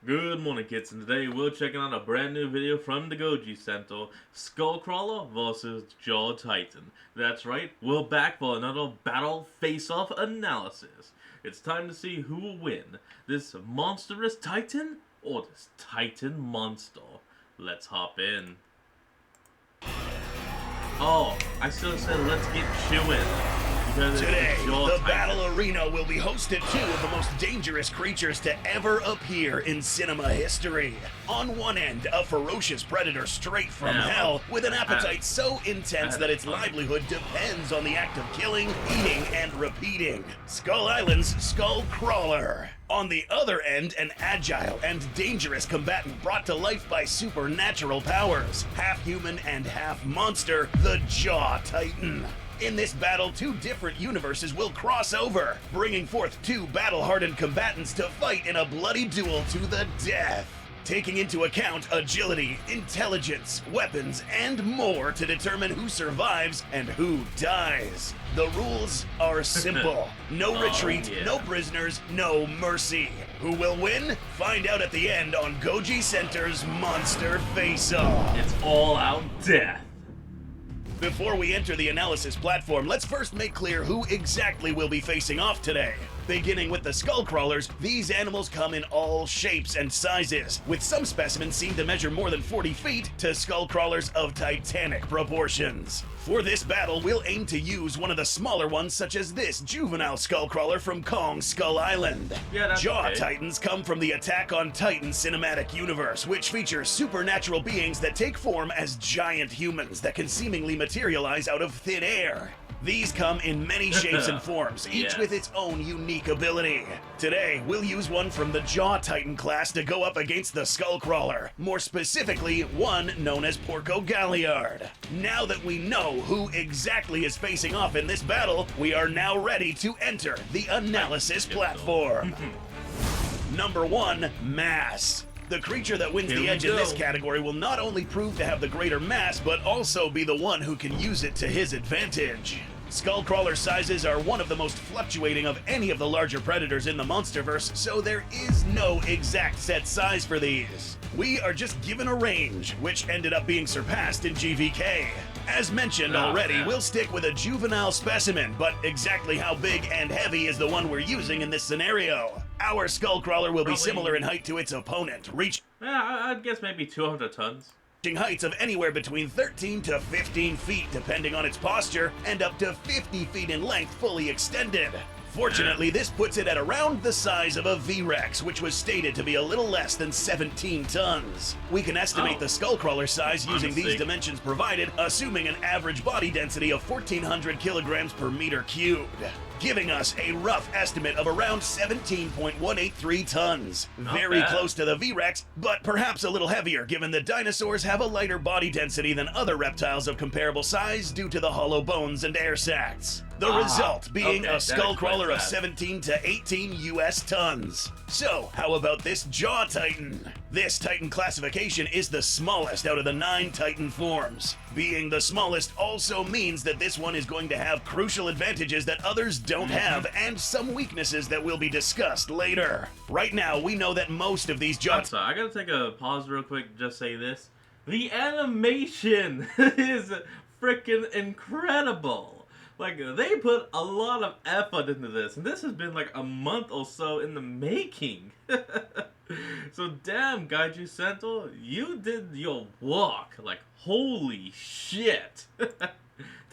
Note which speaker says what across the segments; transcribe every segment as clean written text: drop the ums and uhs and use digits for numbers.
Speaker 1: Good morning, kids, and today we're checking out a brand new video from the Goji Center, Skullcrawler vs. Jaw Titan. That's right, we're back for another battle face-off analysis. It's time to see who will win, this monstrous Titan or this Titan monster. Let's hop in. Oh, I should have said let's get chewing.
Speaker 2: Today, the battle arena will be hosted two of the most dangerous creatures to ever appear in cinema history. On one end, a ferocious predator straight from hell with an appetite so intense that its livelihood depends on the act of killing, eating, and repeating. Skull Island's Skullcrawler. On the other end, an agile and dangerous combatant brought to life by supernatural powers. Half human and half monster, the Jaw Titan. In this battle, two different universes will cross over, bringing forth two battle-hardened combatants to fight in a bloody duel to the death. Taking into account agility, intelligence, weapons, and more to determine who survives and who dies. The rules are simple. No retreat, no prisoners, no mercy. Who will win? Find out at the end on Goji Center's Monster Face-Off.
Speaker 1: It's all out death.
Speaker 2: Before we enter the analysis platform, let's first make clear who exactly will be facing off today. Beginning with the Skullcrawlers, these animals come in all shapes and sizes, with some specimens seen to measure more than 40 feet to Skullcrawlers of titanic proportions. For this battle, we'll aim to use one of the smaller ones, such as this juvenile Skullcrawler from Kong Skull Island. Jaw Titans come from the Attack on Titan cinematic universe, which features supernatural beings that take form as giant humans that can seemingly materialize out of thin air. These come in many shapes and forms, each with its own unique ability. Today, we'll use one from the Jaw Titan class to go up against the Skullcrawler, more specifically, one known as Porco Galliard. Now that we know who exactly is facing off in this battle, we are now ready to enter the analysis platform. Number 1, Mass. The creature that wins the edge in this category will not only prove to have the greater mass, but also be the one who can use it to his advantage. Skullcrawler sizes are one of the most fluctuating of any of the larger predators in the Monsterverse, so there is no exact set size for these. We are just given a range, which ended up being surpassed in GVK. As mentioned already, we'll stick with a juvenile specimen, but exactly how big and heavy is the one we're using in this scenario? Our Skullcrawler will be similar in height to its opponent, reaching
Speaker 1: I'd guess maybe 200 tons.
Speaker 2: Heights of anywhere between 13 to 15 feet depending on its posture, and up to 50 feet in length fully extended. Fortunately, this puts it at around the size of a V-Rex, which was stated to be a little less than 17 tons. We can estimate the Skullcrawler size using these dimensions provided, assuming an average body density of 1,400 kilograms per meter cubed, giving us a rough estimate of around 17.183 tons. Very close to the V-Rex, but perhaps a little heavier given that dinosaurs have a lighter body density than other reptiles of comparable size due to the hollow bones and air sacs. The result being a Skullcrawler of 17 to 18 US tons. So, how about this Jaw Titan? This Titan classification is the smallest out of the 9 Titan forms. Being the smallest also means that this one is going to have crucial advantages that others don't have, and some weaknesses that will be discussed later. Right now, we know that most of these Jaw...
Speaker 1: I gotta take a pause real quick, just say this. The animation is freaking incredible. Like, they put a lot of effort into this, and this has been like a month or so in the making. So damn, Goji Center, you did your work. Like, holy shit.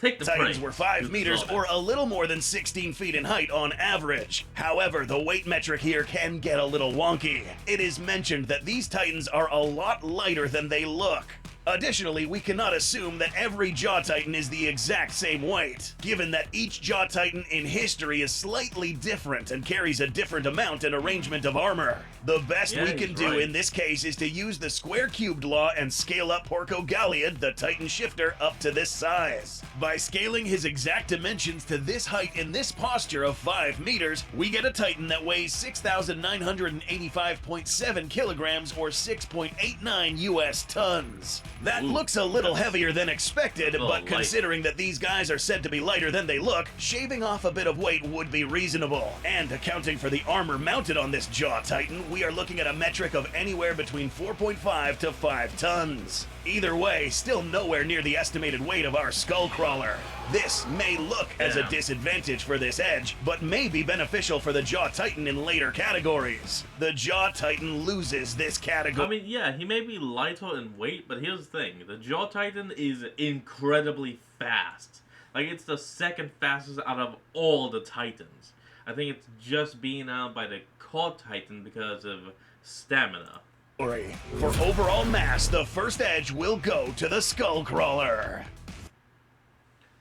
Speaker 1: Take the
Speaker 2: Titans were 5 meters or a little more than 16 feet in height on average. However, the weight metric here can get a little wonky. It is mentioned that these Titans are a lot lighter than they look. Additionally, we cannot assume that every Jaw Titan is the exact same weight, given that each Jaw Titan in history is slightly different and carries a different amount and arrangement of armor. The best we can do in this case is to use the square cubed law and scale up Porco Galliard, the Titan shifter, up to this size. By scaling his exact dimensions to this height in this posture of 5 meters, we get a Titan that weighs 6,985.7 kilograms or 6.89 US tons. That
Speaker 1: Ooh,
Speaker 2: looks a little heavier than expected, but
Speaker 1: light.
Speaker 2: considering that these guys are said to be lighter than they look, shaving off a bit of weight would be reasonable. And accounting for the armor mounted on this Jaw Titan, we are looking at a metric of anywhere between 4.5 to 5 tons. Either way, still nowhere near the estimated weight of our Skullcrawler. This may look as a disadvantage for this edge, but may be beneficial for the Jaw Titan in later categories. The Jaw Titan loses this category.
Speaker 1: I mean, yeah, he may be lighter in weight, but here's the thing. The Jaw Titan is incredibly fast. Like, it's the second fastest out of all the Titans. I think it's just being out by the Core Titan because of stamina.
Speaker 2: For overall mass, the first edge will go to the Skullcrawler.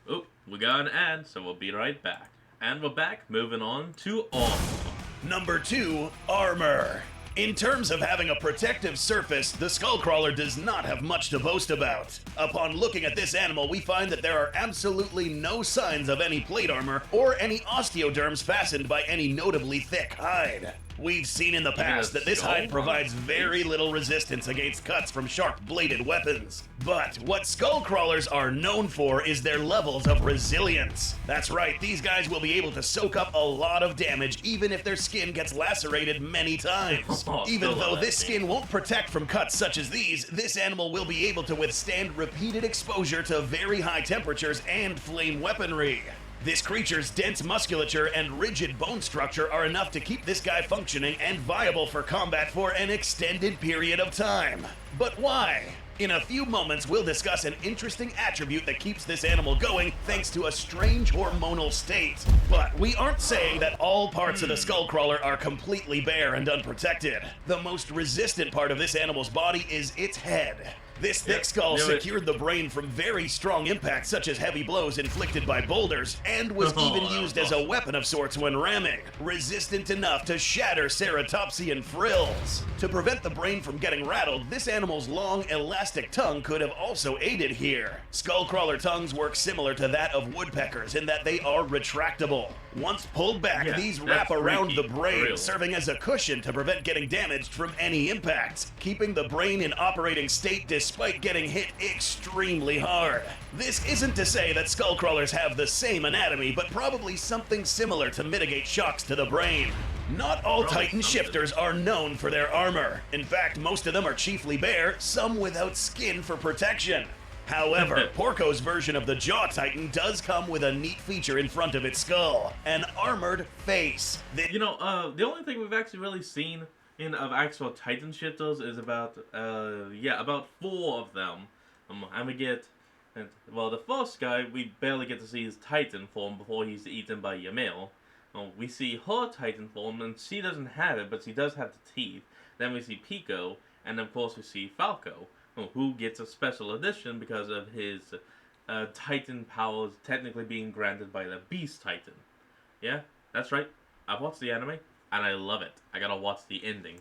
Speaker 1: Oh, we got an ad, so we'll be right back. And we're back, moving on to armor.
Speaker 2: Number 2, armor. In terms of having a protective surface, the Skullcrawler does not have much to boast about. Upon looking at this animal, we find that there are absolutely no signs of any plate armor or any osteoderms fastened by any notably thick hide. We've seen in the past that this hide provides very little resistance against cuts from sharp-bladed weapons. But what Skullcrawlers are known for is their levels of resilience. That's right, these guys will be able to soak up a lot of damage even if their skin gets lacerated many times. Even though this skin won't protect from cuts such as these, this animal will be able to withstand repeated exposure to very high temperatures and flame weaponry. This creature's dense musculature and rigid bone structure are enough to keep this guy functioning and viable for combat for an extended period of time. But why? In a few moments, we'll discuss an interesting attribute that keeps this animal going thanks to a strange hormonal state. But we aren't saying that all parts of the Skullcrawler are completely bare and unprotected. The most resistant part of this animal's body is its head. This thick skull secured the brain from very strong impacts such as heavy blows inflicted by boulders, and was even used as a weapon of sorts when ramming, resistant enough to shatter ceratopsian frills. To prevent the brain from getting rattled, this animal's long, elastic tongue could have also aided here. Skullcrawler tongues work similar to that of woodpeckers in that they are retractable. Once pulled back, these wrap around the brain, serving as a cushion to prevent getting damaged from any impacts, keeping the brain in operating state despite getting hit extremely hard. This isn't to say that Skullcrawlers have the same anatomy, but probably something similar to mitigate shocks to the brain. Not all Titan shifters are known for their armor. In fact, most of them are chiefly bare, some without skin for protection. However, Porco's version of the Jaw Titan does come with a neat feature in front of its skull, an armored face.
Speaker 1: You know, the only thing we've actually really seen of actual Titan shifters is about 4 of them. And we get, well, the first guy, we barely get to see his Titan form before he's eaten by Ymil. We see her Titan form, and she doesn't have it, but she does have the teeth. Then we see Pico, and of course we see Falco, who gets a special edition because of his Titan powers technically being granted by the Beast Titan. Yeah, that's right. I've watched the anime, and I love it. I gotta watch the ending.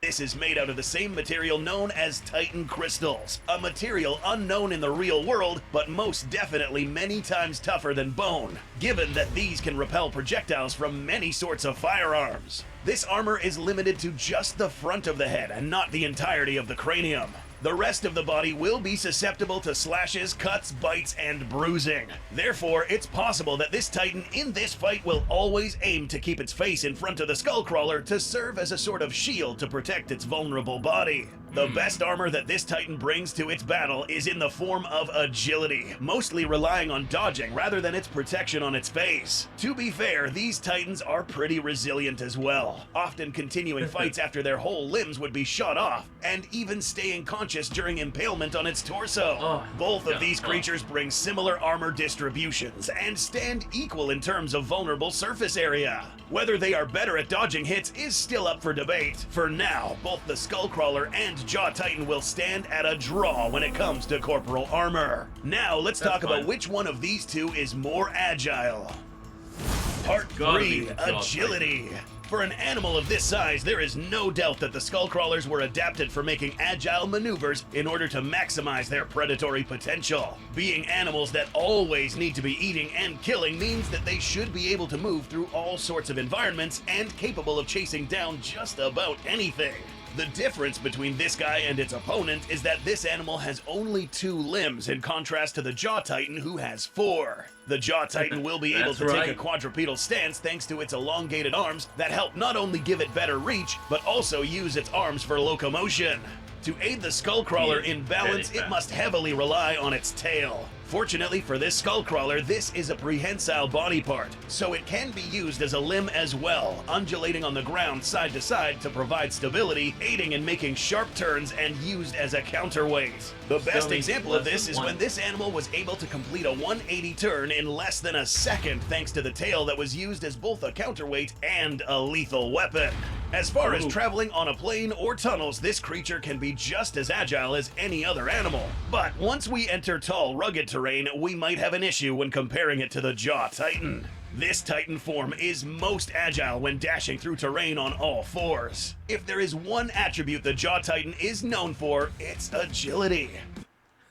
Speaker 2: This is made out of the same material known as Titan crystals, a material unknown in the real world, but most definitely many times tougher than bone, given that these can repel projectiles from many sorts of firearms. This armor is limited to just the front of the head and not the entirety of the cranium. The rest of the body will be susceptible to slashes, cuts, bites, and bruising. Therefore, it's possible that this Titan in this fight will always aim to keep its face in front of the Skullcrawler to serve as a sort of shield to protect its vulnerable body. The best armor that this Titan brings to its battle is in the form of agility, mostly relying on dodging rather than its protection on its face. To be fair, these Titans are pretty resilient as well, often continuing fights after their whole limbs would be shot off, and even staying conscious during impalement on its torso. Both of these creatures bring similar armor distributions and stand equal in terms of vulnerable surface area. Whether they are better at dodging hits is still up for debate. For now, both the Skullcrawler and Jaw Titan will stand at a draw when it comes to corporal armor. Now let's talk about which one of these two is more agile. Part 3, Agility. For an animal of this size, there is no doubt that the Skullcrawlers were adapted for making agile maneuvers in order to maximize their predatory potential. Being animals that always need to be eating and killing means that they should be able to move through all sorts of environments and capable of chasing down just about anything. The difference between this guy and its opponent is that this animal has only 2 limbs in contrast to the Jaw Titan who has 4. The Jaw Titan will be able to take a quadrupedal stance thanks to its elongated arms that help not only give it better reach, but also use its arms for locomotion. To aid the Skullcrawler in balance, it must heavily rely on its tail. Fortunately for this Skullcrawler, this is a prehensile body part, so it can be used as a limb as well, undulating on the ground side to side to provide stability, aiding in making sharp turns and used as a counterweight. The best example of this is when this animal was able to complete a 180 turn in less than a second thanks to the tail that was used as both a counterweight and a lethal weapon. As far as traveling on a plane or tunnels, this creature can be just as agile as any other animal. But once we enter tall, rugged terrain, we might have an issue when comparing it to the Jaw Titan. This Titan form is most agile when dashing through terrain on all 4s. If there is one attribute the Jaw Titan is known for, it's agility.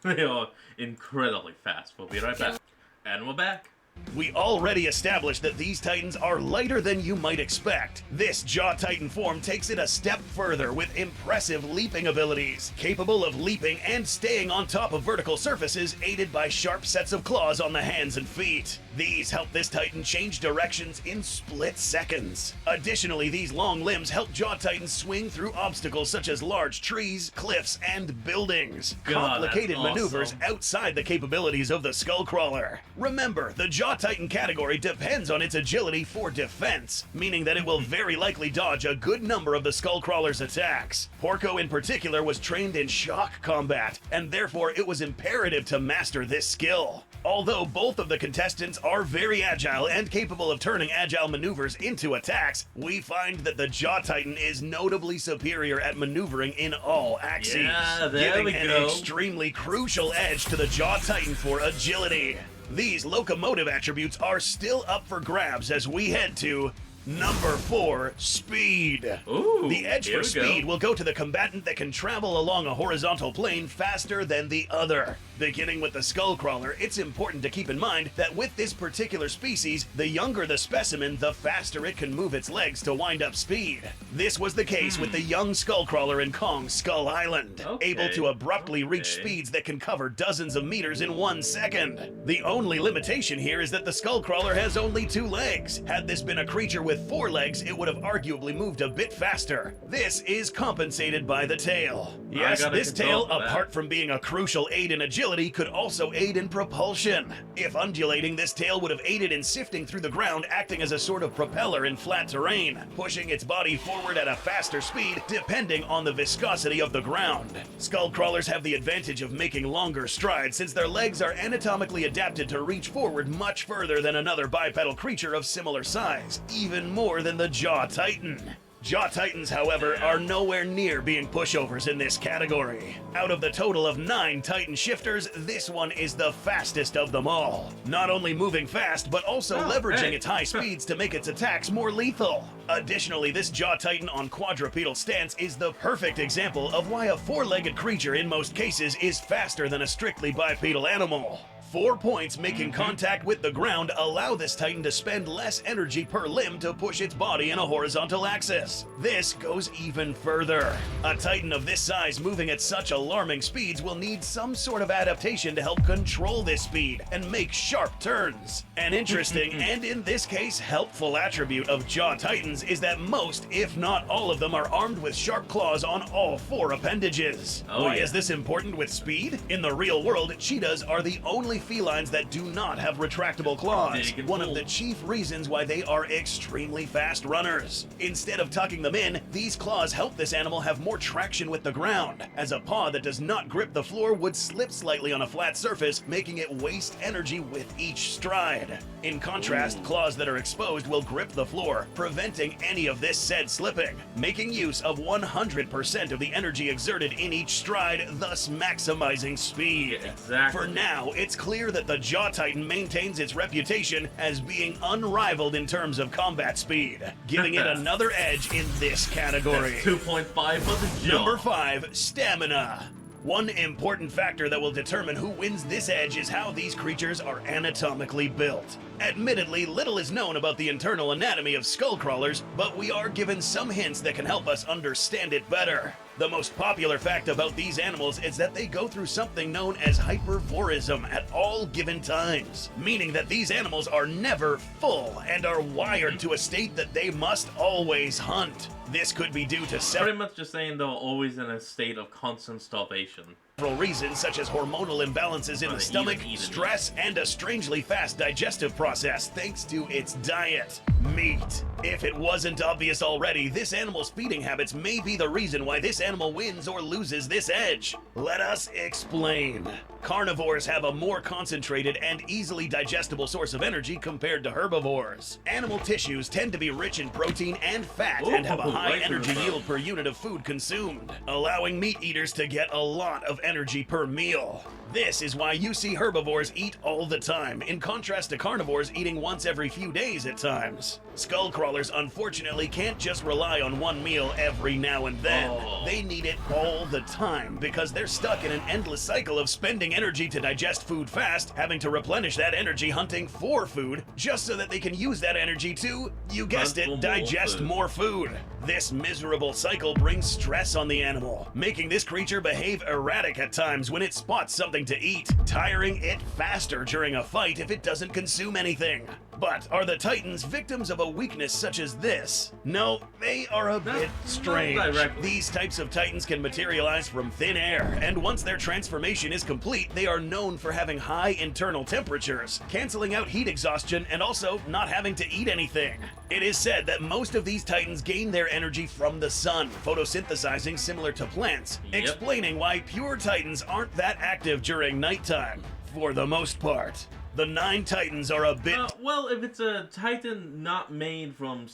Speaker 1: They are incredibly fast. We'll be right back. And we're back.
Speaker 2: We already established that these Titans are lighter than you might expect. This Jaw Titan form takes it a step further with impressive leaping abilities, capable of leaping and staying on top of vertical surfaces, aided by sharp sets of claws on the hands and feet. These help this Titan change directions in split seconds. Additionally, these long limbs help Jaw Titans swing through obstacles such as large trees, cliffs, and buildings. Complicated maneuvers outside the capabilities of the Skullcrawler. Remember, the Jaw Titan category depends on its agility for defense, meaning that it will very likely dodge a good number of the Skullcrawler's attacks. Porco in particular was trained in shock combat, and therefore it was imperative to master this skill. Although both of the contestants are very agile and capable of turning agile maneuvers into attacks, we find that the Jaw Titan is notably superior at maneuvering in all axes, giving an extremely crucial edge to the Jaw Titan for agility. These locomotive attributes are still up for grabs as we head to Number 4, speed.
Speaker 1: Ooh,
Speaker 2: the edge for speed will go to the combatant that can travel along a horizontal plane faster than the other. Beginning with the Skullcrawler, it's important to keep in mind that with this particular species, the younger the specimen, the faster it can move its legs to wind up speed. This was the case with the young Skullcrawler in Kong's Skull Island, able to abruptly reach speeds that can cover dozens of meters in 1 second. The only limitation here is that the Skullcrawler has only 2 legs. Had this been a creature with 4 legs, it would have arguably moved a bit faster. This is compensated by the tail. Yes, this tail, apart from being a crucial aid in agility, could also aid in propulsion. If undulating, this tail would have aided in sifting through the ground, acting as a sort of propeller in flat terrain, pushing its body forward at a faster speed depending on the viscosity of the ground. Skullcrawlers have the advantage of making longer strides since their legs are anatomically adapted to reach forward much further than another bipedal creature of similar size, even more than the Jaw Titan. Jaw Titans, however, are nowhere near being pushovers in this category. Out of the total of 9 Titan shifters, this one is the fastest of them all. Not only moving fast, but also leveraging its high speeds to make its attacks more lethal. Additionally, this Jaw Titan on quadrupedal stance is the perfect example of why a 4-legged creature in most cases is faster than a strictly bipedal animal. 4 points making contact with the ground allow this Titan to spend less energy per limb to push its body in a horizontal axis. This goes even further. A Titan of this size moving at such alarming speeds will need some sort of adaptation to help control this speed and make sharp turns. An interesting, and in this case helpful attribute of Jaw Titans is that most, if not all of them, are armed with sharp claws on all 4 appendages. Why is this important with speed? In the real world, cheetahs are the only felines that do not have retractable claws, one of the chief reasons why they are extremely fast runners. Instead of tucking them in, these claws help this animal have more traction with the ground, as a paw that does not grip the floor would slip slightly on a flat surface, making it waste energy with each stride. In contrast, claws that are exposed will grip the floor, preventing any of this said slipping, making use of 100% of the energy exerted in each stride, thus maximizing speed. For now, it's clear that the Jaw Titan maintains its reputation as being unrivaled in terms of combat speed, giving it another edge in this category.
Speaker 1: 2.5 for the Jaw.
Speaker 2: Number 5, stamina. One important factor that will determine who wins this edge is how these creatures are anatomically built. Admittedly, little is known about the internal anatomy of skullcrawlers, but we are given some hints that can help us understand it better. The most popular fact about these animals is that they go through something known as hypervorism at all given times, meaning that these animals are never full and are wired to a state that they must always hunt. This could be due to
Speaker 1: Pretty much just saying they're always in a state of constant starvation.
Speaker 2: several reasons, such as hormonal imbalances in the stomach, stress, and a strangely fast digestive process thanks to its diet. Meat. If it wasn't obvious already, this animal's feeding habits may be the reason why this animal wins or loses this edge. Let us explain. Carnivores have a more concentrated and easily digestible source of energy compared to herbivores. Animal tissues tend to be rich in protein and fat and have a high energy yield per unit of food consumed, allowing meat eaters to get a lot of energy per meal. This is why you see herbivores eat all the time, in contrast to carnivores eating once every few days at times. Skullcrawlers unfortunately can't just rely on one meal every now and then. They need it all the time because they're stuck in an endless cycle of spending energy to digest food fast, having to replenish that energy hunting for food, just so that they can use that energy to, you guessed it, digest more food. This miserable cycle brings stress on the animal, making this creature behave erratic at times when it spots something to eat, tiring it faster during a fight if it doesn't consume anything. But are the Titans victims of a weakness such as this? No, they are a bit strange. These types of Titans can materialize from thin air, and once their transformation is complete, they are known for having high internal temperatures, canceling out heat exhaustion, and also not having to eat anything. It is said that most of these Titans gain their energy from the sun, photosynthesizing similar to plants, explaining why pure Titans aren't that active during nighttime, for the most part. The 9 Titans are a bit...
Speaker 1: well, if it's a Titan not made from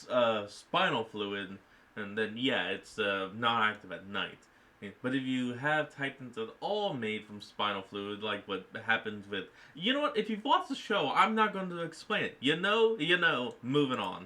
Speaker 1: spinal fluid, and then yeah, it's not active at night. But if you have Titans that are all made from spinal fluid, like what happens with... You know what? If you've watched the show, I'm not going to explain it. You know, moving on.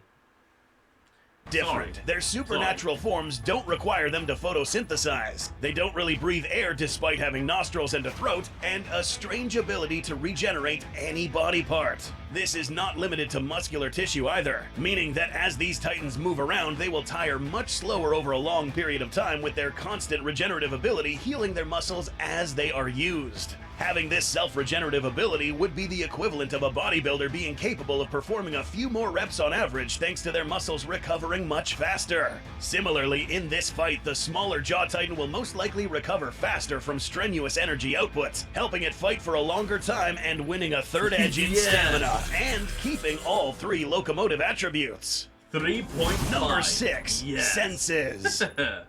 Speaker 2: Different. Their supernatural forms don't require them to photosynthesize. They don't really breathe air despite having nostrils and a throat, and a strange ability to regenerate any body part. This is not limited to muscular tissue either, meaning that as these Titans move around, they will tire much slower over a long period of time with their constant regenerative ability healing their muscles as they are used. Having this self-regenerative ability would be the equivalent of a bodybuilder being capable of performing a few more reps on average thanks to their muscles recovering much faster. Similarly, in this fight, the smaller Jaw Titan will most likely recover faster from strenuous energy outputs, helping it fight for a longer time and winning a third edge in stamina, and keeping all 3 locomotive attributes.
Speaker 1: 3.5.
Speaker 2: Number 6, senses.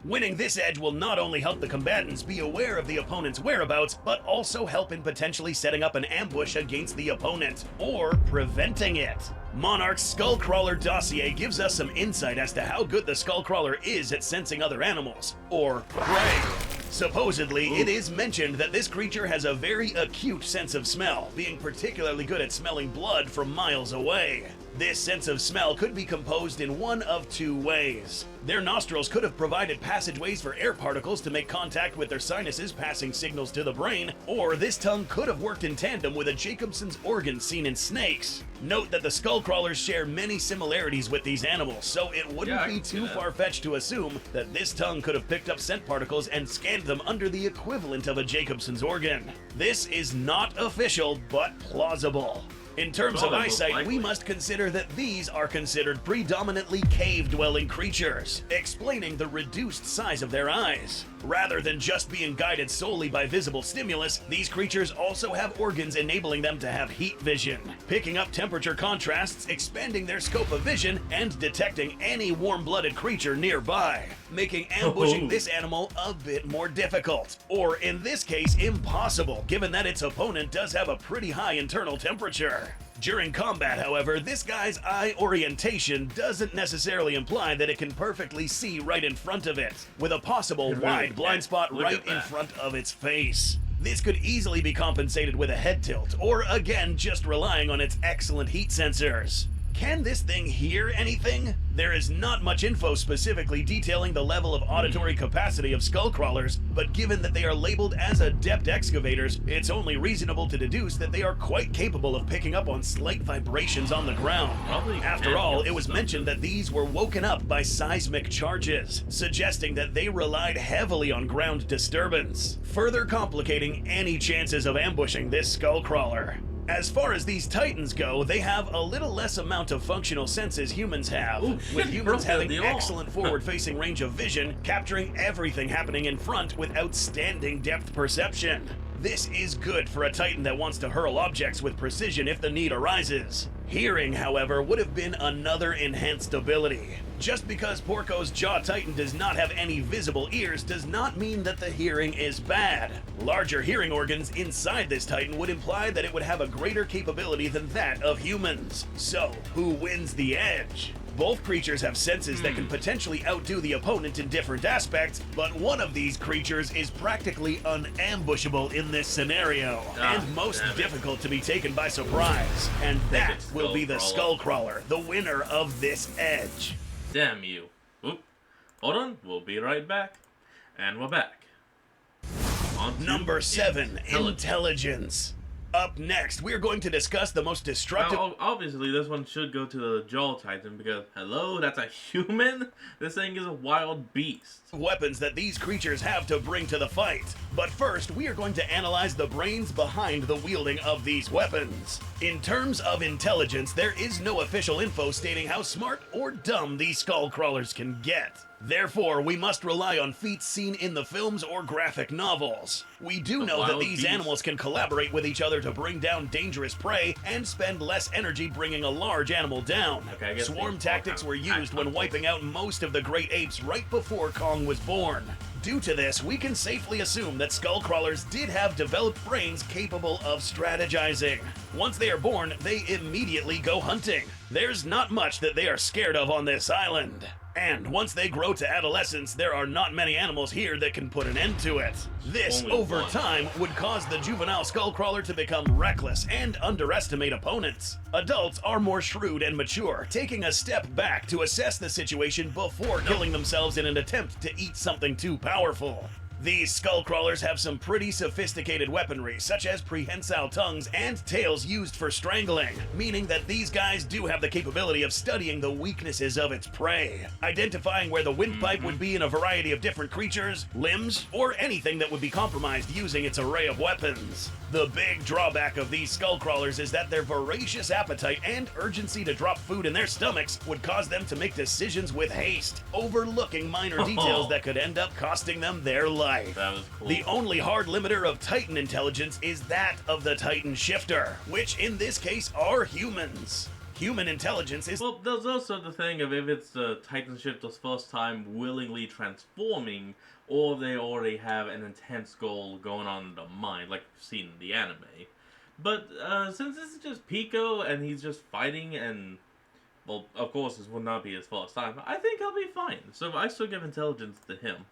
Speaker 2: Winning this edge will not only help the combatants be aware of the opponent's whereabouts, but also help in potentially setting up an ambush against the opponent, or preventing it. Monarch's Skullcrawler dossier gives us some insight as to how good the Skullcrawler is at sensing other animals, or prey. Supposedly, it is mentioned that this creature has a very acute sense of smell, being particularly good at smelling blood from miles away. This sense of smell could be composed in one of 2 ways. Their nostrils could have provided passageways for air particles to make contact with their sinuses, passing signals to the brain, or this tongue could have worked in tandem with a Jacobson's organ seen in snakes. Note that the Skullcrawlers share many similarities with these animals, so it wouldn't be too far-fetched to assume that this tongue could have picked up scent particles and scanned them under the equivalent of a Jacobson's organ. This is not official, but plausible. In terms of eyesight, we must consider that these are considered predominantly cave-dwelling creatures, explaining the reduced size of their eyes. Rather than just being guided solely by visible stimulus, these creatures also have organs enabling them to have heat vision, picking up temperature contrasts, expanding their scope of vision, and detecting any warm-blooded creature nearby, making ambushing this animal a bit more difficult, or in this case, impossible, given that its opponent does have a pretty high internal temperature. During combat, however, this guy's eye orientation doesn't necessarily imply that it can perfectly see right in front of it, with a possible wide blind spot right in front of its face. This could easily be compensated with a head tilt, or again, just relying on its excellent heat sensors. Can this thing hear anything? There is not much info specifically detailing the level of auditory capacity of Skullcrawlers, but given that they are labeled as adept excavators, it's only reasonable to deduce that they are quite capable of picking up on slight vibrations on the ground. After all, it was mentioned that these were woken up by seismic charges, suggesting that they relied heavily on ground disturbance, further complicating any chances of ambushing this Skullcrawler. As far as these titans go, they have a little less amount of functional senses humans have, with humans having excellent forward-facing range of vision, capturing everything happening in front with outstanding depth perception. This is good for a titan that wants to hurl objects with precision if the need arises. Hearing, however, would have been another enhanced ability. Just because Porco's Jaw Titan does not have any visible ears does not mean that the hearing is bad. Larger hearing organs inside this Titan would imply that it would have a greater capability than that of humans. So, who wins the edge? Both creatures have senses that can potentially outdo the opponent in different aspects, but one of these creatures is practically unambushable in this scenario, and most difficult to be taken by surprise. And that will be the Skullcrawler, the winner of this edge.
Speaker 1: Damn you. Oop. Hold on, we'll be right back. And we're back.
Speaker 2: Number 7, Intelligence. Up next, we're going to discuss the most destructive...
Speaker 1: Now, obviously, this one should go to the Jaw Titan because, hello, that's a human? This thing is a wild beast.
Speaker 2: Weapons that these creatures have to bring to the fight. But first, we are going to analyze the brains behind the wielding of these weapons. In terms of intelligence, there is no official info stating how smart or dumb these Skullcrawlers can get. Therefore, we must rely on feats seen in the films or graphic novels. We do know that these animals can collaborate with each other to bring down dangerous prey and spend less energy bringing a large animal down. Swarm tactics were used when wiping out most of the great apes right before Kong was born. Due to this, we can safely assume that Skullcrawlers did have developed brains capable of strategizing. Once they are born, they immediately go hunting. There's not much that they are scared of on this island. And once they grow to adolescence, there are not many animals here that can put an end to it. This, over time, would cause the juvenile Skullcrawler to become reckless and underestimate opponents. Adults are more shrewd and mature, taking a step back to assess the situation before killing themselves in an attempt to eat something too powerful. These Skullcrawlers have some pretty sophisticated weaponry, such as prehensile tongues and tails used for strangling, meaning that these guys do have the capability of studying the weaknesses of its prey, identifying where the windpipe would be in a variety of different creatures, limbs, or anything that would be compromised using its array of weapons. The big drawback of these Skullcrawlers is that their voracious appetite and urgency to drop food in their stomachs would cause them to make decisions with haste, overlooking minor details that could end up costing them their life.
Speaker 1: That was cool.
Speaker 2: The only hard limiter of Titan intelligence is that of the Titan Shifter, which in this case are humans. Human intelligence is...
Speaker 1: Well, there's also the thing of if it's the Titan Shifter's first time willingly transforming, or they already have an intense goal going on in their mind, like you've seen in the anime. But since this is just Pico, and he's just fighting, and... Well, of course, this would not be his first time. I think he'll be fine. So I still give intelligence to him.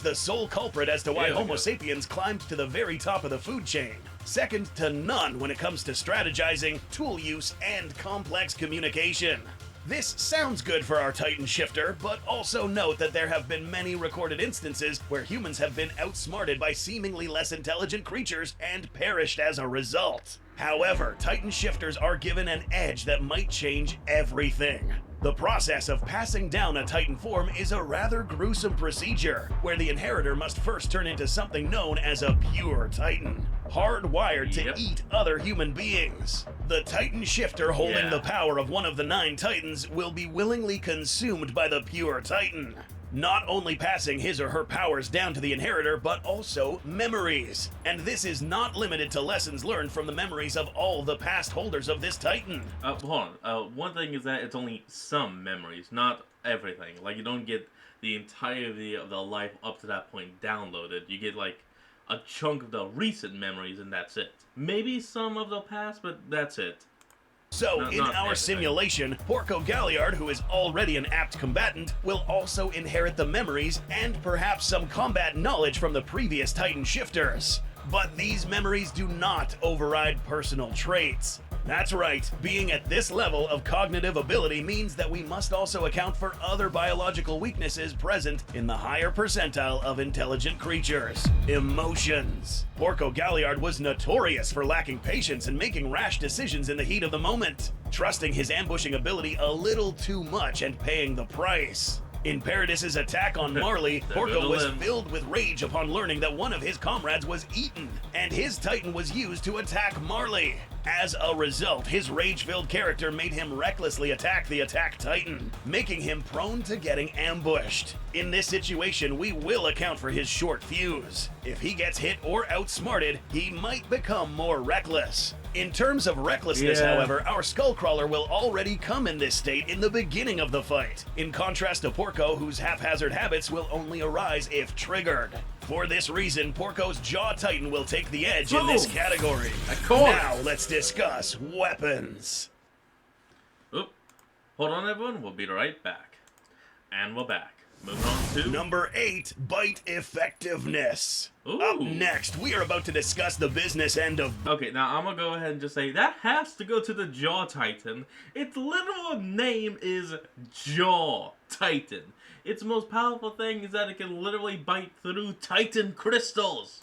Speaker 2: The sole culprit as to why Homo sapiens climbed to the very top of the food chain. Second to none when it comes to strategizing, tool use, and complex communication. This sounds good for our Titan Shifter, but also note that there have been many recorded instances where humans have been outsmarted by seemingly less intelligent creatures and perished as a result. However, Titan Shifters are given an edge that might change everything. The process of passing down a Titan form is a rather gruesome procedure, where the inheritor must first turn into something known as a pure Titan, hardwired to eat other human beings. The Titan Shifter holding the power of one of the 9 Titans will be willingly consumed by the pure Titan, not only passing his or her powers down to the inheritor, but also memories. And this is not limited to lessons learned from the memories of all the past holders of this Titan.
Speaker 1: Hold on. One thing is that it's only some memories, not everything. Like, you don't get the entirety of the life up to that point downloaded. You get, like, a chunk of the recent memories, and that's it. Maybe some of the past, but that's it.
Speaker 2: So, in our simulation, Porco Galliard, who is already an apt combatant, will also inherit the memories and perhaps some combat knowledge from the previous Titan Shifters. But these memories do not override personal traits. That's right. Being at this level of cognitive ability means that we must also account for other biological weaknesses present in the higher percentile of intelligent creatures. Emotions. Porco Galliard was notorious for lacking patience and making rash decisions in the heat of the moment, trusting his ambushing ability a little too much and paying the price. In Paradis's attack on Marley, Porco was filled with rage upon learning that one of his comrades was eaten, and his Titan was used to attack Marley. As a result, his rage-filled character made him recklessly attack the attack Titan, making him prone to getting ambushed. In this situation, we will account for his short fuse. If he gets hit or outsmarted, he might become more reckless. In terms of recklessness, however, our Skullcrawler will already come in this state in the beginning of the fight, in contrast to Porco, whose haphazard habits will only arise if triggered. For this reason, Porco's Jaw Titan will take the edge in this category. Now let's discuss weapons.
Speaker 1: Oop. Hold on, everyone. We'll be right back. And we're back. Moving on to...
Speaker 2: Number 8, Bite Effectiveness.
Speaker 1: Ooh.
Speaker 2: Up next, we are about to discuss the business end of...
Speaker 1: Okay, now I'm gonna go ahead and just say, that has to go to the Jaw Titan. Its literal name is Jaw Titan. Its most powerful thing is that it can literally bite through Titan crystals.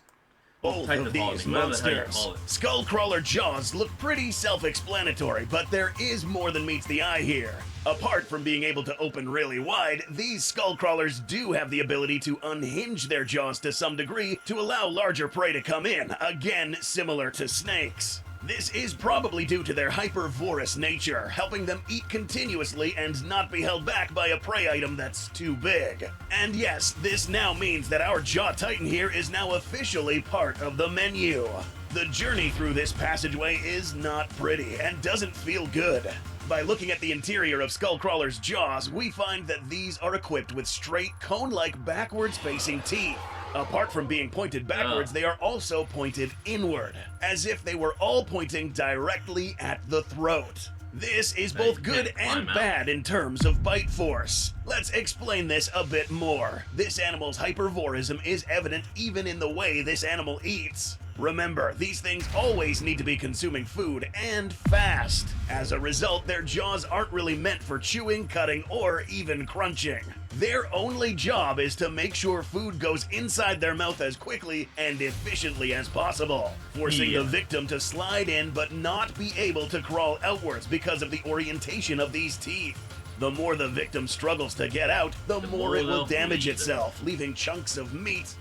Speaker 2: Both of these monsters. Skullcrawler jaws look pretty self-explanatory, but there is more than meets the eye here. Apart from being able to open really wide, these Skullcrawlers do have the ability to unhinge their jaws to some degree to allow larger prey to come in, again similar to snakes. This is probably due to their hypervorous nature, helping them eat continuously and not be held back by a prey item that's too big. And yes, this now means that our Jaw Titan here is now officially part of the menu. The journey through this passageway is not pretty and doesn't feel good. By looking at the interior of Skullcrawler's jaws, we find that these are equipped with straight, cone-like backwards-facing teeth. Apart from being pointed backwards, they are also pointed inward, as if they were all pointing directly at the throat. This is both good and bad in terms of bite force. Let's explain this a bit more. This animal's hypervorism is evident even in the way this animal eats. Remember, these things always need to be consuming food, and fast. As a result, their jaws aren't really meant for chewing, cutting, or even crunching. Their only job is to make sure food goes inside their mouth as quickly and efficiently as possible, forcing the victim to slide in but not be able to crawl outwards because of the orientation of these teeth. The more the victim struggles to get out, the more it will damage itself, leaving chunks of meat,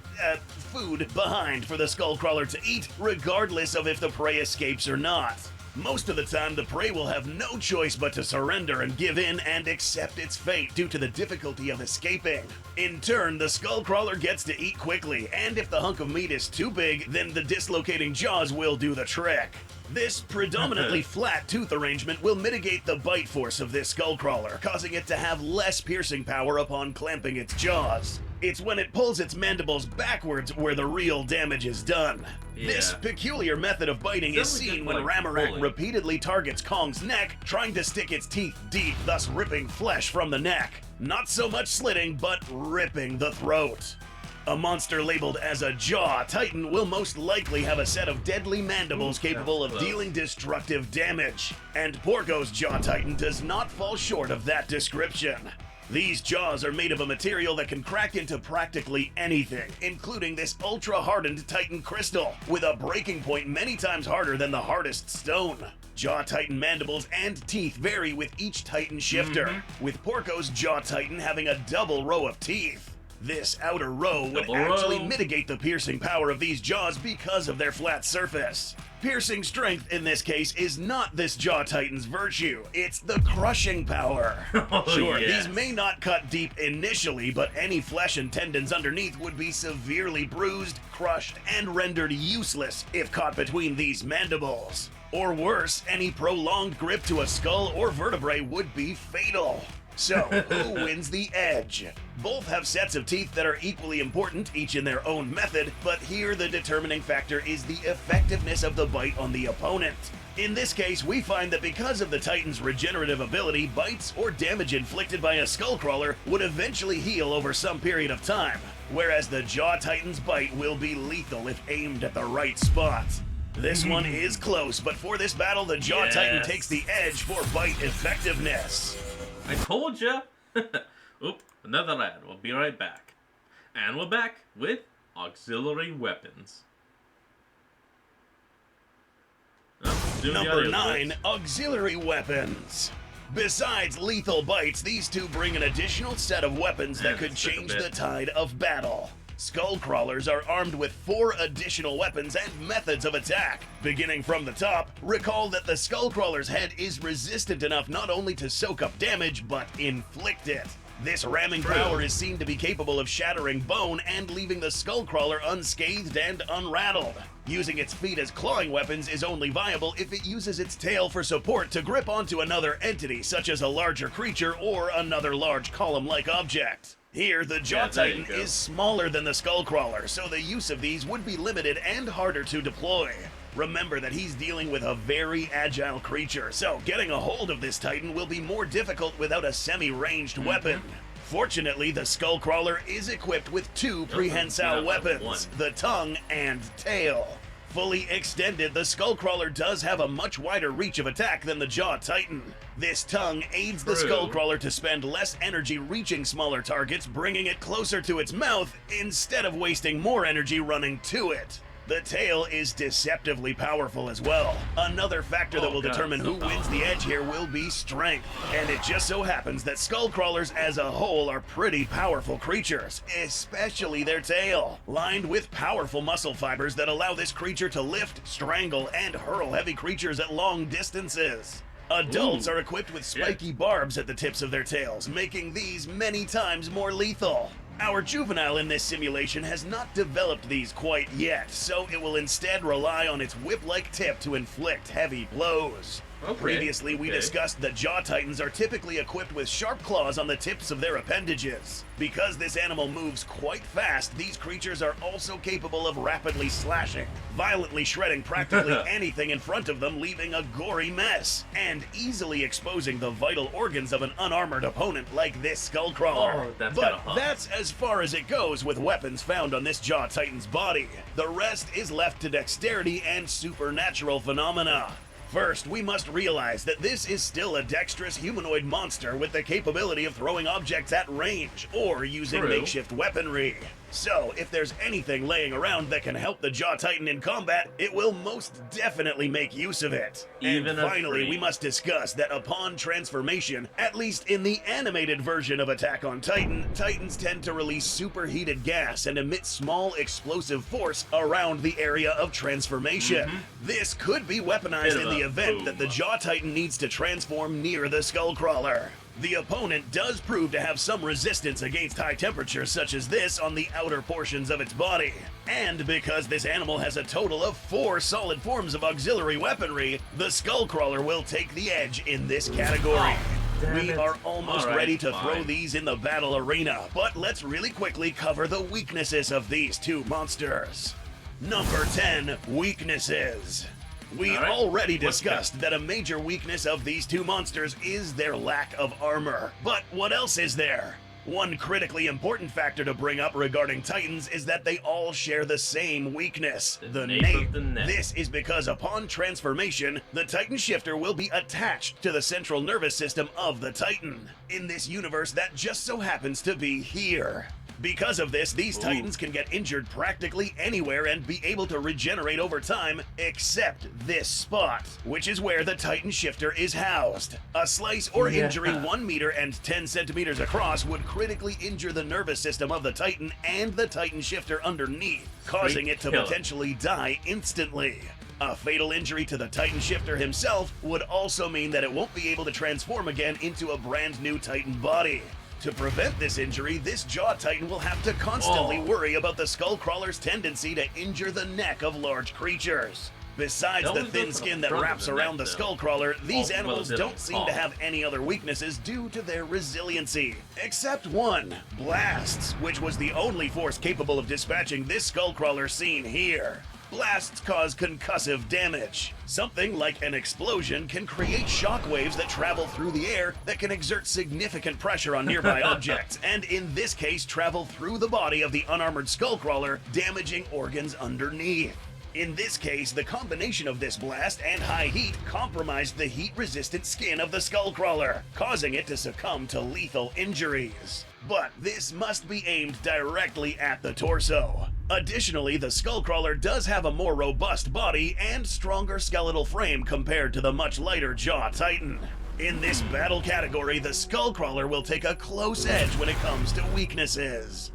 Speaker 2: food behind for the Skullcrawler to eat, regardless of if the prey escapes or not. Most of the time, the prey will have no choice but to surrender and give in and accept its fate due to the difficulty of escaping. In turn, the Skullcrawler gets to eat quickly, and if the hunk of meat is too big, then the dislocating jaws will do the trick. This predominantly flat tooth arrangement will mitigate the bite force of this Skullcrawler, causing it to have less piercing power upon clamping its jaws. It's when it pulls its mandibles backwards where the real damage is done. This peculiar method of biting is seen when Ramarak repeatedly targets Kong's neck, trying to stick its teeth deep, thus ripping flesh from the neck. Not so much slitting, but ripping the throat. A monster labeled as a Jaw Titan will most likely have a set of deadly mandibles capable of dealing destructive damage, and Porco's Jaw Titan does not fall short of that description. These jaws are made of a material that can crack into practically anything, including this ultra-hardened Titan crystal, with a breaking point many times harder than the hardest stone. Jaw Titan mandibles and teeth vary with each Titan shifter, with Porco's Jaw Titan having a double row of teeth. This outer row would actually mitigate the piercing power of these jaws because of their flat surface. Piercing strength in this case is not this Jaw Titan's virtue, it's the crushing power. These may not cut deep initially, but any flesh and tendons underneath would be severely bruised, crushed, and rendered useless if caught between these mandibles. Or worse, any prolonged grip to a skull or vertebrae would be fatal. So, who wins the edge? Both have sets of teeth that are equally important, each in their own method, but here the determining factor is the effectiveness of the bite on the opponent. In this case, we find that because of the Titan's regenerative ability, bites or damage inflicted by a Skullcrawler would eventually heal over some period of time, whereas the Jaw Titan's bite will be lethal if aimed at the right spot. This one is close, but for this battle, the Jaw Titan
Speaker 1: Yes.
Speaker 2: takes the edge for bite effectiveness.
Speaker 1: I told ya! Oop, another ad. We'll be right back. And we're back with auxiliary weapons. Oh, do the
Speaker 2: Number
Speaker 1: audio
Speaker 2: 9,
Speaker 1: clips.
Speaker 2: auxiliary weapons. Besides lethal bites, these two bring an additional set of weapons that
Speaker 1: Man,
Speaker 2: could
Speaker 1: this took a
Speaker 2: change
Speaker 1: bit.
Speaker 2: the tide of battle. Skullcrawlers are armed with 4 additional weapons and methods of attack. Beginning from the top, recall that the Skullcrawler's head is resistant enough not only to soak up damage, but inflict it. This ramming
Speaker 1: True.
Speaker 2: power is seen to be capable of shattering bone and leaving the Skullcrawler unscathed and unrattled. Using its feet as clawing weapons is only viable if it uses its tail for support to grip onto another entity, such as a larger creature or another large column-like object. Here, the Jaw
Speaker 1: Yeah, there you
Speaker 2: Titan
Speaker 1: go.
Speaker 2: is smaller than the Skullcrawler, so the use of these would be limited and harder to deploy. Remember that he's dealing with a very agile creature, so getting a hold of this Titan will be more difficult without a semi-ranged weapon. Fortunately, the Skullcrawler is equipped with 2 prehensile
Speaker 1: not like
Speaker 2: weapons,
Speaker 1: one.
Speaker 2: the tongue and tail. Fully extended, the Skullcrawler does have a much wider reach of attack than the Jaw Titan. This tongue aids the
Speaker 1: True.
Speaker 2: Skullcrawler to spend less energy reaching smaller targets, bringing it closer to its mouth instead of wasting more energy running to it. The tail is deceptively powerful as well. Another factor that
Speaker 1: Oh,
Speaker 2: will
Speaker 1: God,
Speaker 2: determine
Speaker 1: so
Speaker 2: who wins the edge here will be strength. And it just so happens that Skullcrawlers as a whole are pretty powerful creatures, especially their tail, lined with powerful muscle fibers that allow this creature to lift, strangle, and hurl heavy creatures at long distances. Adults
Speaker 1: Ooh.
Speaker 2: are equipped with spiky barbs at the tips of their tails, making these many times more lethal. Our juvenile in this simulation has not developed these quite yet, so it will instead rely on its whip-like tip to inflict heavy blows.
Speaker 1: Okay,
Speaker 2: Previously, we
Speaker 1: okay.
Speaker 2: discussed that Jaw Titans are typically equipped with sharp claws on the tips of their appendages. Because this animal moves quite fast, these creatures are also capable of rapidly slashing, violently shredding practically anything in front of them, leaving a gory mess, and easily exposing the vital organs of an unarmored opponent like this Skullcrawler.
Speaker 1: Oh, that's
Speaker 2: but
Speaker 1: kinda hot.
Speaker 2: that's as far as it goes with weapons found on this Jaw Titan's body. The rest is left to dexterity and supernatural phenomena. First, we must realize that this is still a dexterous humanoid monster with the capability of throwing objects at range or using
Speaker 1: True.
Speaker 2: makeshift weaponry. So, if there's anything laying around that can help the Jaw Titan in combat, it will most definitely make use of it.
Speaker 1: Even
Speaker 2: and
Speaker 1: a
Speaker 2: finally,
Speaker 1: tree.
Speaker 2: we must discuss that upon transformation, at least in the animated version of Attack on Titan, Titans tend to release superheated gas and emit small explosive force around the area of transformation. This could be weaponized
Speaker 1: Bit
Speaker 2: in
Speaker 1: of
Speaker 2: the
Speaker 1: a
Speaker 2: event
Speaker 1: boom.
Speaker 2: that the Jaw Titan needs to transform near the Skullcrawler. The opponent does prove to have some resistance against high temperatures such as this on the outer portions of its body. And because this animal has a total of 4 solid forms of auxiliary weaponry, the Skullcrawler will take the edge in this category.
Speaker 1: Damn
Speaker 2: We
Speaker 1: it.
Speaker 2: are almost
Speaker 1: All right,
Speaker 2: ready to throw
Speaker 1: fine.
Speaker 2: these in the battle arena, but let's really quickly cover the weaknesses of these two monsters. Number 10, weaknesses. We
Speaker 1: All right,
Speaker 2: already
Speaker 1: what's
Speaker 2: discussed that a major weakness of these two monsters is their lack of armor. But what else is there? One critically important factor to bring up regarding Titans is that they all share the same weakness, the
Speaker 1: nape of the neck.
Speaker 2: This is because upon transformation, the Titan shifter will be attached to the central nervous system of the Titan. In this universe, that just so happens to be here. Because of this, these
Speaker 1: Ooh.
Speaker 2: Titans can get injured practically anywhere and be able to regenerate over time, except this spot, which is where the Titan shifter is housed. A slice or
Speaker 1: Yeah.
Speaker 2: injury 1 meter and 10 centimeters across would critically injure the nervous system of the Titan and the Titan shifter underneath, causing it to
Speaker 1: killer.
Speaker 2: potentially die instantly. A fatal injury to the Titan shifter himself would also mean that it won't be able to transform again into a brand new Titan body. To prevent this injury, this Jaw Titan will have to constantly
Speaker 1: Oh.
Speaker 2: worry about the Skullcrawler's tendency to injure the neck of large creatures. Besides
Speaker 1: That
Speaker 2: the
Speaker 1: always
Speaker 2: thin
Speaker 1: goes to the
Speaker 2: skin that
Speaker 1: front of
Speaker 2: wraps
Speaker 1: the
Speaker 2: around the
Speaker 1: neck, though.
Speaker 2: Skullcrawler, these
Speaker 1: Oh, well,
Speaker 2: animals
Speaker 1: it
Speaker 2: don't
Speaker 1: don't
Speaker 2: seem to
Speaker 1: fall.
Speaker 2: have any other weaknesses due to their resiliency. Except one, blasts, which was the only force capable of dispatching this Skullcrawler seen here. Blasts cause concussive damage. Something like an explosion can create shockwaves that travel through the air that can exert significant pressure on nearby objects, and in this case travel through the body of the unarmored Skullcrawler, damaging organs underneath. In this case, the combination of this blast and high heat compromised the heat-resistant skin of the Skullcrawler, causing it to succumb to lethal injuries. But this must be aimed directly at the torso. Additionally, the Skullcrawler does have a more robust body and stronger skeletal frame compared to the much lighter Jaw Titan. In this battle category, the Skullcrawler will take a close edge when it comes to weaknesses.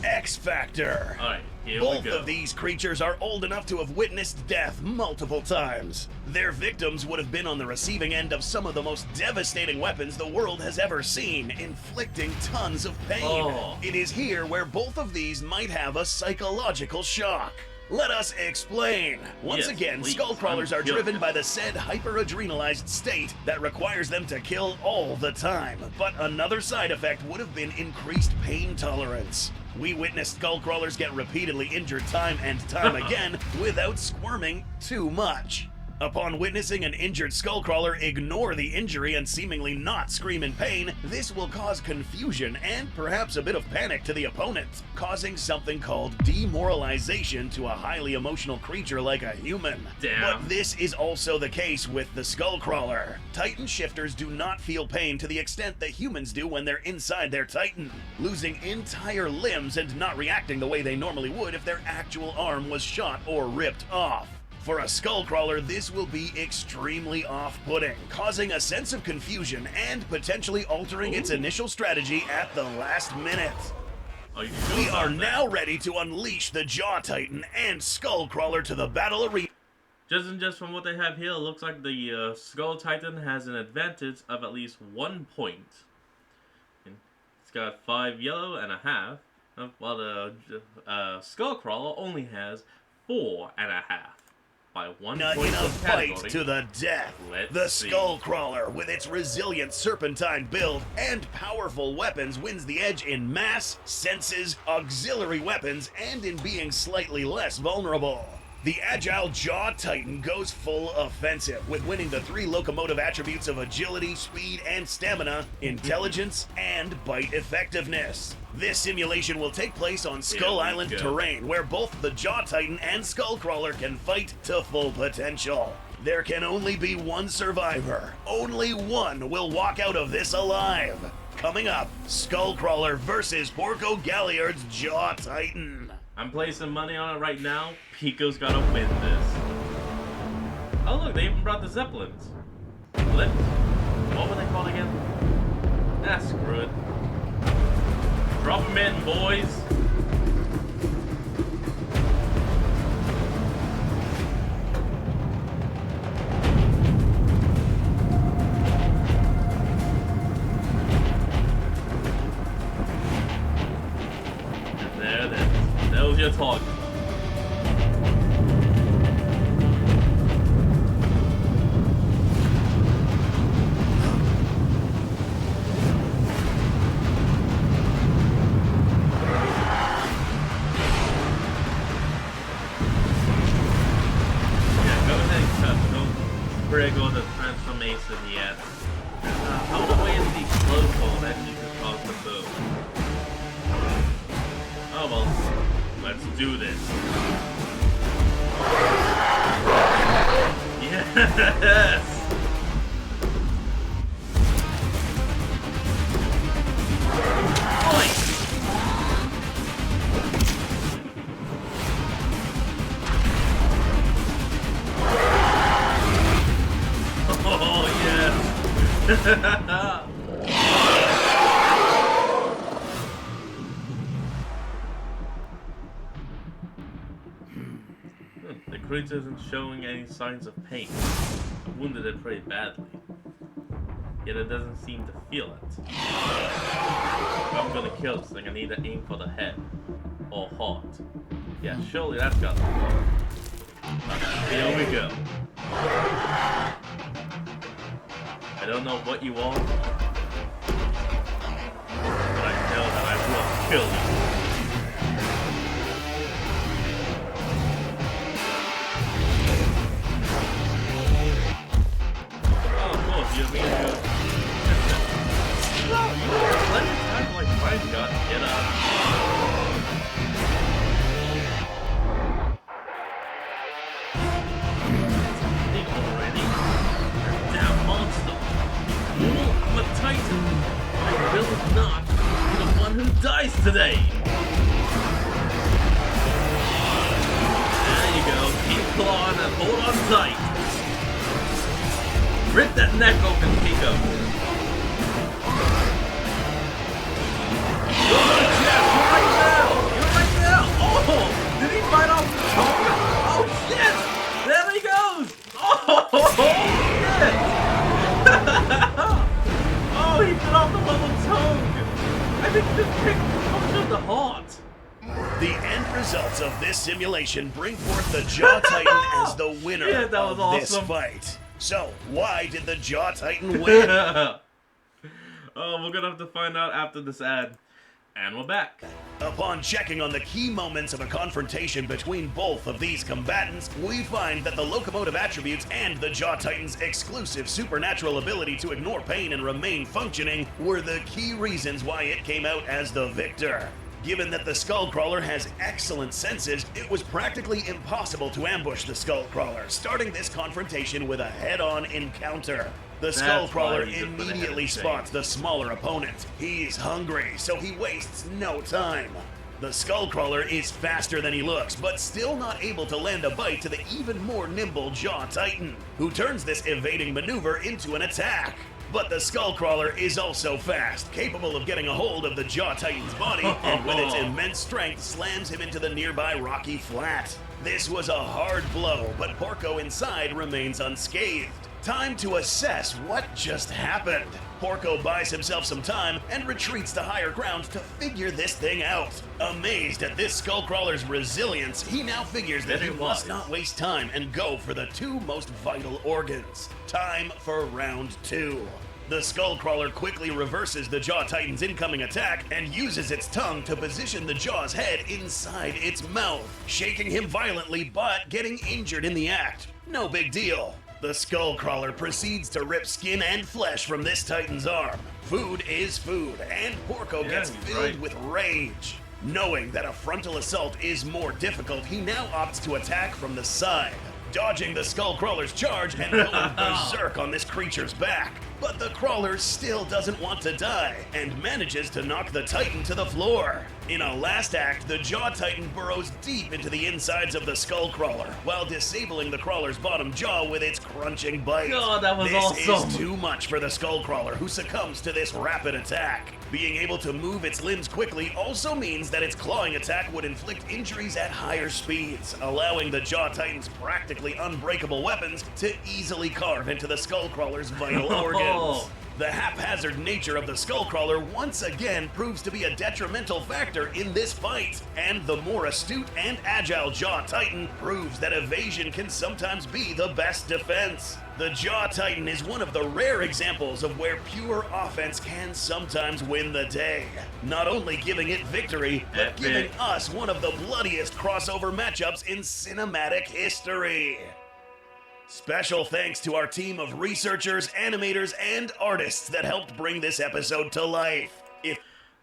Speaker 2: X Factor.
Speaker 1: Alright, here
Speaker 2: Both
Speaker 1: we go.
Speaker 2: of these creatures are old enough to have witnessed death multiple times. Their victims would have been on the receiving end of some of the most devastating weapons the world has ever seen, inflicting tons of pain.
Speaker 1: Oh.
Speaker 2: It is here where both of these might have a psychological shock. Let us explain. Once
Speaker 1: Yes,
Speaker 2: again,
Speaker 1: please.
Speaker 2: Skullcrawlers are
Speaker 1: I'm
Speaker 2: driven
Speaker 1: curious.
Speaker 2: by the said hyper-adrenalized state that requires them to kill all the time. But another side effect would have been increased pain tolerance. We witnessed Skullcrawlers get repeatedly injured time and time again without squirming too much. Upon witnessing an injured Skullcrawler ignore the injury and seemingly not scream in pain, this will cause confusion and perhaps a bit of panic to the opponent, causing something called demoralization to a highly emotional creature like a human.
Speaker 1: Damn.
Speaker 2: But this is also the case with the Skullcrawler. Titan shifters do not feel pain to the extent that humans do when they're inside their Titan, losing entire limbs and not reacting the way they normally would if their actual arm was shot or ripped off. For a Skullcrawler, this will be extremely off-putting, causing a sense of confusion and potentially altering its initial strategy at the last minute.
Speaker 1: Are you sure
Speaker 2: We
Speaker 1: about
Speaker 2: are
Speaker 1: that?
Speaker 2: now ready to unleash the Jaw Titan and Skullcrawler to the battle arena.
Speaker 1: Just from what they have here, it looks like the Skull Titan has an advantage of at least 1 point. It's got 5 yellow and a half, while the Skullcrawler only has 4 and a half. By 1
Speaker 2: In
Speaker 1: point
Speaker 2: a
Speaker 1: of
Speaker 2: fight
Speaker 1: category.
Speaker 2: to the death,
Speaker 1: Let's
Speaker 2: the
Speaker 1: see.
Speaker 2: Skullcrawler, with its resilient serpentine build and powerful weapons, wins the edge in mass, senses, auxiliary weapons, and in being slightly less vulnerable. The agile Jaw Titan goes full offensive, with winning the 3 locomotive attributes of agility, speed, and stamina, intelligence, and bite effectiveness. This simulation will take place on Skull
Speaker 1: we
Speaker 2: Island
Speaker 1: go.
Speaker 2: terrain, where both the Jaw Titan and Skullcrawler can fight to full potential. There can only be one survivor. Only one will walk out of this alive. Coming up, Skullcrawler versus Porco Galliard's Jaw Titan.
Speaker 1: I'm placing money on it right now. Pico's gotta win this. Oh look, they even brought the Zeppelins. Lift? What were they called again? Ah, screw it. Drop them in, boys. And there it is. That was your target. Yeah, go ahead and cut. Don't trigger the transformation yet. How the way is the explosive that you could cause the boom? Oh well, let's do this. Yes! Oi! Oh yes! The creature isn't showing any signs of pain. I wounded it pretty badly. Yet it doesn't seem to feel it. If I'm gonna kill this thing, I need to aim for the head. Or heart. Yeah, surely that's got to work. Here we go. I don't know what you want, but I know that I will kill you. Oh, cool. You're being good. Let me act like Five God. Get up. nice today. There you go. Keep clawing and hold on tight. Rip that neck open, Pico. You're right now. You're right now. Oh, did he bite off the tongue? Oh shit! There he goes. Oh shit! Oh, he bit off the little tongue. I think this kick comes from the heart.
Speaker 2: The end results of this simulation bring forth the Jaw Titan as the winner
Speaker 1: Yeah, that was
Speaker 2: of this
Speaker 1: awesome.
Speaker 2: fight. So, why did the Jaw Titan win?
Speaker 1: Oh, we're gonna have to find out after this ad. And we're back.
Speaker 2: Upon checking on the key moments of a confrontation between both of these combatants, we find that the locomotive attributes and the Jaw Titan's exclusive supernatural ability to ignore pain and remain functioning were the key reasons why it came out as the victor. Given that the Skullcrawler has excellent senses, it was practically impossible to ambush the Skullcrawler, starting this confrontation with a head-on encounter. The Skullcrawler immediately spots the smaller opponent. He's hungry, so he wastes no time. The Skullcrawler is faster than he looks, but still not able to land a bite to the even more nimble Jaw Titan, who turns this evading maneuver into an attack. But the Skullcrawler is also fast, capable of getting a hold of the Jaw Titan's body, and with its immense strength slams him into the nearby rocky flat. This was a hard blow, but Porco inside remains unscathed. Time to assess what just happened. Porco buys himself some time and retreats to higher ground to figure this thing out. Amazed at this Skullcrawler's resilience, he now figures that he must not waste time and go for the two most vital organs. Time for round 2. The Skullcrawler quickly reverses the Jaw Titan's incoming attack and uses its tongue to position the Jaw's head inside its mouth, shaking him violently but getting injured in the act. No big deal. The Skullcrawler proceeds to rip skin and flesh from this Titan's arm. Food is food, and Porco gets filled with rage. Knowing that a frontal assault is more difficult, he now opts to attack from the side, dodging the Skullcrawler's charge and going berserk on this creature's back. But the crawler still doesn't want to die, and manages to knock the Titan to the floor. In a last act, the Jaw Titan burrows deep into the insides of the Skullcrawler, while disabling the crawler's bottom jaw with its crunching bite.
Speaker 1: God, that was
Speaker 2: This
Speaker 1: awesome.
Speaker 2: is too much for the Skullcrawler, who succumbs to this rapid attack. Being able to move its limbs quickly also means that its clawing attack would inflict injuries at higher speeds, allowing the Jaw Titan's practically unbreakable weapons to easily carve into the Skullcrawler's vital organs. The haphazard nature of the Skullcrawler once again proves to be a detrimental factor in this fight, and the more astute and agile Jaw Titan proves that evasion can sometimes be the best defense. The Jaw Titan is one of the rare examples of where pure offense can sometimes win the day, not only giving it victory, but giving us one of the bloodiest crossover matchups in cinematic history. Special thanks to our team of researchers, animators, and artists that helped bring this episode to life.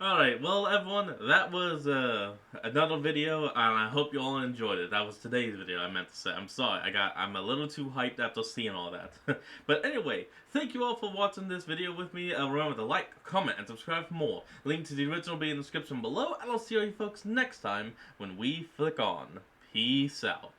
Speaker 1: Alright, well everyone, that was another video, and I hope you all enjoyed it. That was today's video, I meant to say. I'm sorry, I'm a little too hyped after seeing all that. But anyway, thank you all for watching this video with me. Remember to like, comment, and subscribe for more. Link to the original will be in the description below, and I'll see you folks next time when we flick on. Peace out.